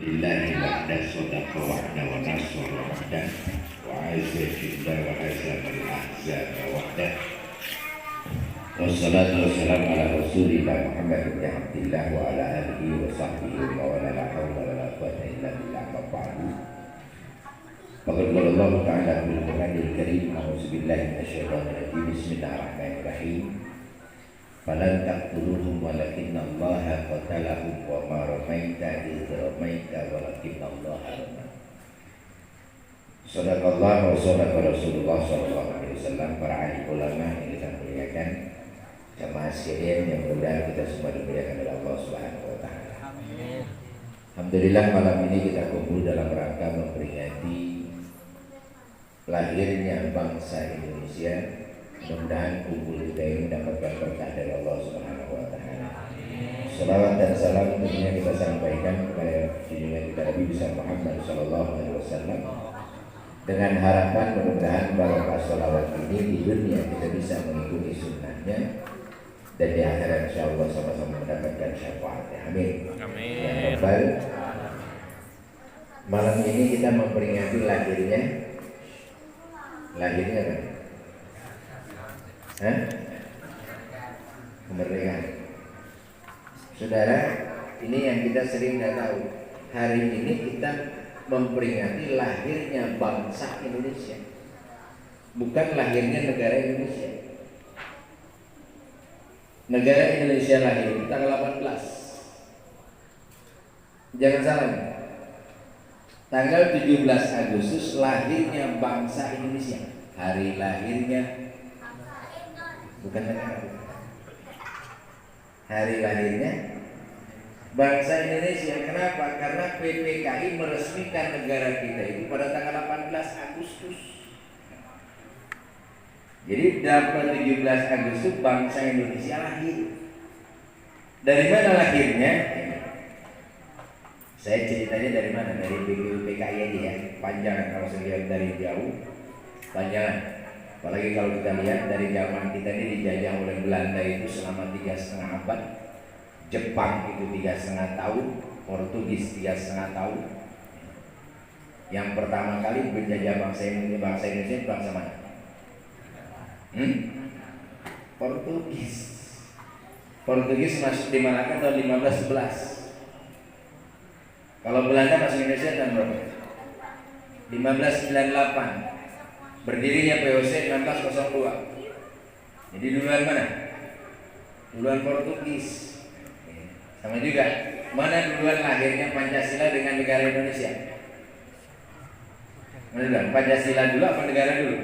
lillahi wahda sadaqa wahda wa nasara wahda wa azza jalla wa hazama al-ahzaba wahda. Wassalatu wassalamu ala rasulillah Muhammad bin Abdillah wa ala alihi wa sahbihi wa wala la hawla wa la quwwata illa billah wa ba'du. Faqad qala Allah ta'ala fil Qur'anil Karim, a'udzu billahi minasyaitonir rajim, bismillahirrahmanirrahim. Falan taqtuluhum walakinna Allaha qatalahum wa ma ramaita idh ramaita walakinna Allaha rama. Sadaqallah wa sadaqa Rasulullah sallallahu alaihi wasallam. Para ahli ulama yang kita muliakan, jamaah sekalian yang mudah kita semua dimuliakan oleh Allah Subhanahu wa taala. Amin. Alhamdulillah malam ini kita kumpul dalam rangka memperingati lahirnya bangsa Indonesia. Mudah-mudahan kumpul kita ini mendapatkan berkah dari Allah Subhanahu wa taala. Salawat dan salam tentunya kita sampaikan kepada junjungan kita Nabi besar Muhammad sallallahu alaihi wasallam, dengan harapan mudah-mudahan barokah salawat ini di dunia kita bisa mengikuti sunnahnya, dan di akhirat insyaallah sama-sama mendapatkan syafaatnya. Amin. Amin. Ya Rabbal. Malam ini kita memperingati lahirnya apa? Kemerdekaan. Saudara, ini yang kita sering nggak tahu. Hari ini kita memperingati lahirnya bangsa Indonesia, bukan lahirnya negara Indonesia. Negara Indonesia lahir tanggal 18. Jangan salah, tanggal 17 Agustus lahirnya bangsa Indonesia. Hari lahirnya bukan negara, hari lahirnya bangsa Indonesia. Kenapa? Karena PPKI meresmikan negara kita itu pada tanggal 18 Agustus. Jadi dapat 17 Agustus bangsa Indonesia lahir. Dari mana lahirnya? Saya ceritanya dari mana? Dari PPKI aja ya. Panjang kalau saya lihat dari jauh, panjang. Apalagi kalau kita lihat dari zaman kita ini dijajah oleh Belanda itu selama 3,5 abad, Jepang itu 3,5 tahun, Portugis 3,5 tahun. Yang pertama kali menjajah bangsa Indonesia bangsa mana? Portugis. Portugis masuk di Malaka tahun 1511. Kalau Belanda masuk Indonesia tahun berapa? 1598. Berdirinya POC 1902. Jadi duluan mana? Duluan Portugis. Sama juga, mana duluan lahirnya Pancasila dengan negara Indonesia? Mana duluan? Pancasila dulu apa negara dulu?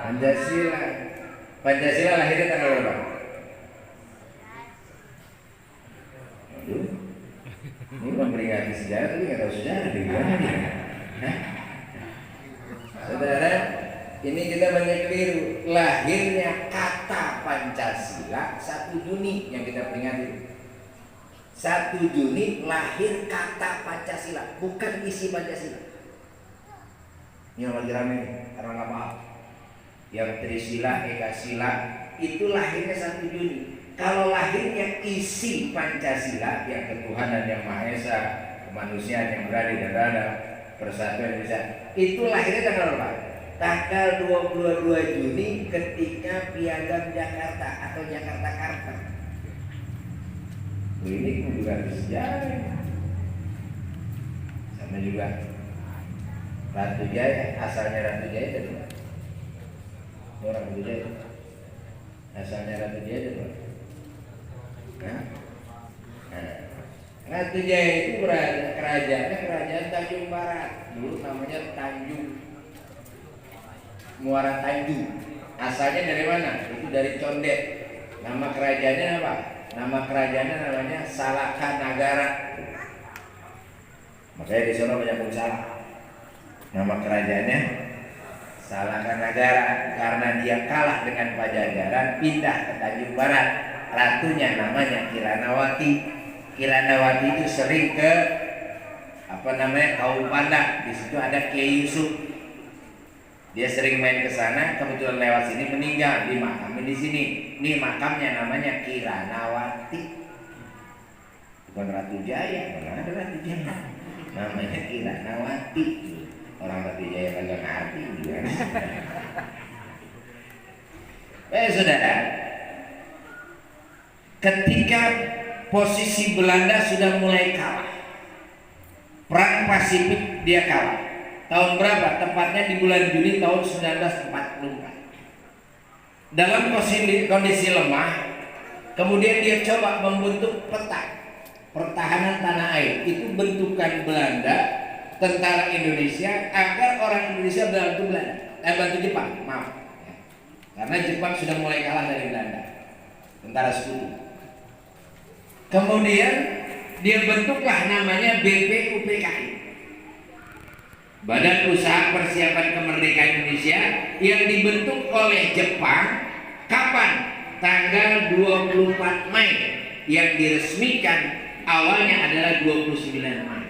Pancasila. Pancasila lahirnya tanggal berapa? Aduh, ini memperingati sejarah tapi nggak tahu sejarah di mana nih? Saudara, ini kita banyak keliru. Lahirnya kata Pancasila 1 Juni yang kita peringati. 1 Juni lahir kata Pancasila, bukan isi Pancasila. Ini yang lagi rame karena nggak paham. Yang Trisila, Ekasila itu lahirnya 1 Juni. Kalau lahirnya isi Pancasila, yang ketuhanan yang Maha Esa, kemanusiaan yang berada dan ada, persatuan Indonesia, itu lahirnya tanggal berapa? Tanggal 22 Juni ketika Piagam Jakarta atau Jakarta Karta. Ini kunjungan sejarah. Sama juga Ratu Jaya, asalnya Ratu Jaya dari mana? Orang Ratu Jaya. Asalnya Ratu Jaya dari mana? Ratu Jaya itu kerajaannya kerajaan Tanjung Barat. Dulu namanya Tanjung Muara Tanjung. Asalnya dari mana? Itu dari Condet. Nama kerajaannya apa? Nama kerajaannya namanya Salakanagara. Makanya di sana banyak pun salah. Nama kerajaannya Salakanagara karena dia kalah dengan Pajajaran, pindah ke Tanjung Barat. Ratunya namanya Kiranawati. Kiranawati itu sering ke Kaupanda. Di situ ada Kiai Yusuf. Dia sering main ke sana, kebetulan lewat sini meninggal, dimakamin di sini. Ini makamnya namanya Kiranawati. bukan Ratu Jaya, mana ada Ratu Jaya, namanya Kiranawati. Orang Ratu Jaya kagak ngerti gimana. Saudara, ketika posisi Belanda sudah mulai kalah, Perang Pasifik dia kalah. Tahun berapa? Tepatnya di bulan Juni tahun 1944. Dalam kondisi lemah, kemudian dia coba membentuk peta pertahanan tanah air. Itu bentukan Belanda, tentara Indonesia, agar orang Indonesia bantu Jepang, maaf. Karena Jepang sudah mulai kalah dari Belanda, tentara sekutu. Kemudian dia bentuklah namanya BPUPKI, Badan Usaha Persiapan Kemerdekaan Indonesia, yang dibentuk oleh Jepang. Kapan? Tanggal 24 Mei, yang diresmikan awalnya adalah 29 Mei.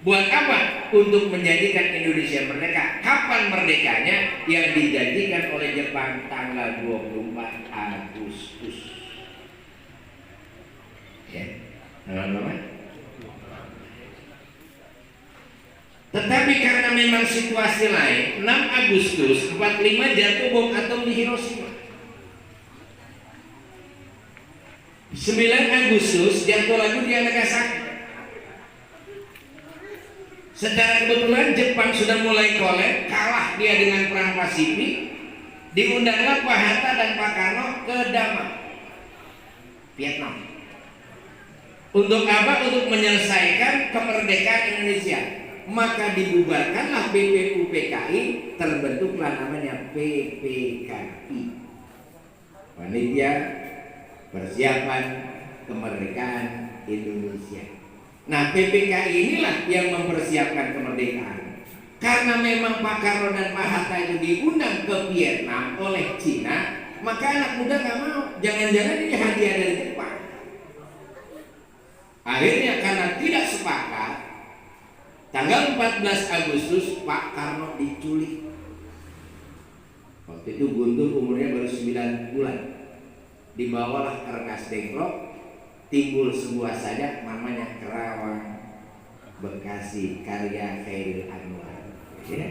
Buat apa? Untuk menjadikan Indonesia merdeka. Kapan merdekanya? Yang dijanjikan oleh Jepang tanggal 24 Agustus. Ya, tanggal berapa? Tetapi karena memang situasi lain, 6 Agustus 45 jatuh bom atom di Hiroshima. 9 Agustus jatuh lagi di Nagasaki. Secara kebetulan Jepang sudah mulai kolep, kalah dia dengan Perang Pasifik. Diundanglah Pak Hatta dan Pak Karno ke Damam, Vietnam. Untuk apa? Untuk menyelesaikan kemerdekaan Indonesia. Maka dibubarkanlah BPUPKI, terbentuklah namanya PPKI, Panitia Persiapan Kemerdekaan Indonesia. Nah, PPKI inilah yang mempersiapkan kemerdekaan. Karena memang Pak Karno dan Pak Hatta itu diundang ke Vietnam oleh Cina, maka anak muda nggak mau. Jangan-jangan ini hadiah dari Jepang. Akhirnya karena tidak sepakat, tanggal 14 Agustus Pak Karno diculik. Waktu itu Guntur umurnya baru 9 bulan. Dibawalah ke Rengas Dengklok, timbul sebuah sajak namanya Kerawang Bekasi, karya Khairil Anwar. Ya.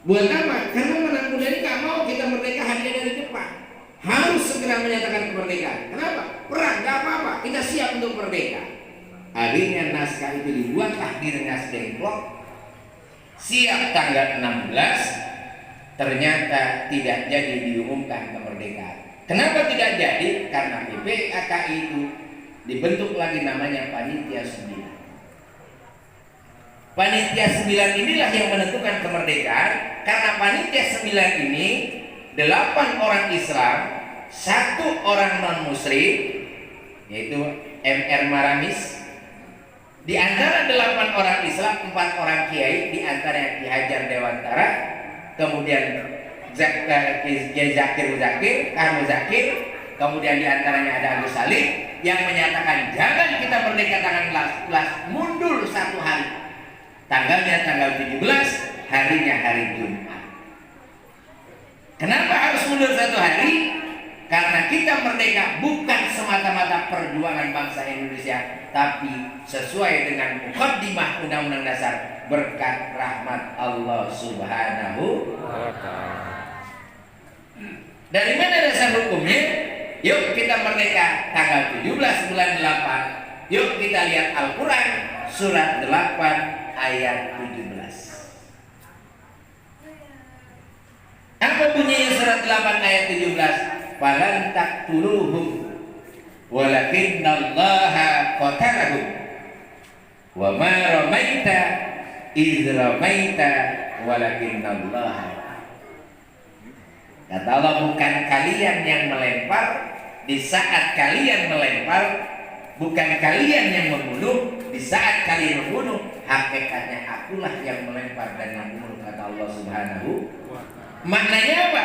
Buat apa? Karena anak muda ini gak mau kita merdeka hadiah dari Jepang. Harus segera menyatakan kemerdekaan. Kenapa? Perang, gak apa-apa, kita siap untuk merdeka. Akhirnya naskah itu dibuatlah di Rengas Dengklok. Siap tanggal 16, ternyata tidak jadi diumumkan kemerdekaan. Kenapa tidak jadi? Karena PPKI itu dibentuk lagi namanya Panitia 9. Panitia 9 inilah yang menentukan kemerdekaan. Karena Panitia 9 ini 8 orang Islam, 1 orang non-Muslim, yaitu MR Maramis. Di antara 8 orang Islam, 4 orang kiai, di antara Ki Hajar Dewantara, kemudian Zakir, Kamu Zakir, kemudian di antaranya ada Agus Salim yang menyatakan jangan kita merdeka tanggal 14, mundur 1 hari. Tanggalnya tanggal 17, harinya hari Jumat. Kenapa harus mundur 1 hari? Karena kita merdeka bukan semata-mata perjuangan bangsa Indonesia, tapi sesuai dengan mukaddimah Undang-Undang Dasar, berkat rahmat Allah Subhanahu wa Ta'ala. Dari mana dasar hukumnya? Yuk kita merdeka tanggal 17 bulan 8. Yuk kita lihat Al-Quran surat 8 ayat 17. Apa bunyinya surat 8 ayat 17? Falan taqtuluhum walakinnallaha qatalahum wa ma ramaita idz ramaita walakinnallaha. Kata Allah, bukan kalian yang melempar di saat kalian melempar, bukan kalian yang membunuh di saat kalian membunuh, hakikatnya akulah yang melempar dan membunuh, kata Allah Subhanahu. Maknanya apa?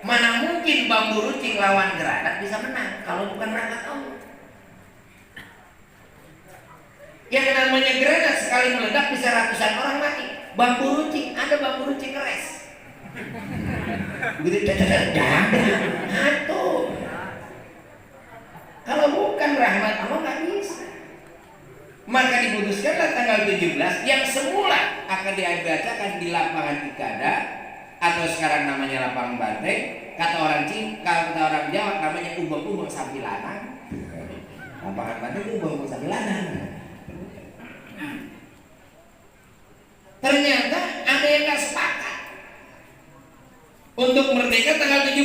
Mana mungkin bambu runcing lawan granat bisa menang kalau bukan rahmat Allah. Yang namanya granat sekali meledak bisa ratusan orang mati. Bambu runcing, ada bambu runcing keres. Begitu jatuh. Kalau bukan rahmat Allah nggak bisa. Maka diputuskanlah tanggal 17 yang semula akan diadakan di lapangan Ikada atau sekarang namanya lapangan Banteng. Kata orang Jawa namanya ubang-ubang sapi lanang. Lapangan Banteng itu ubang-ubang sapi lanang. Ternyata ada yang nggak sepakat untuk merdeka tanggal 17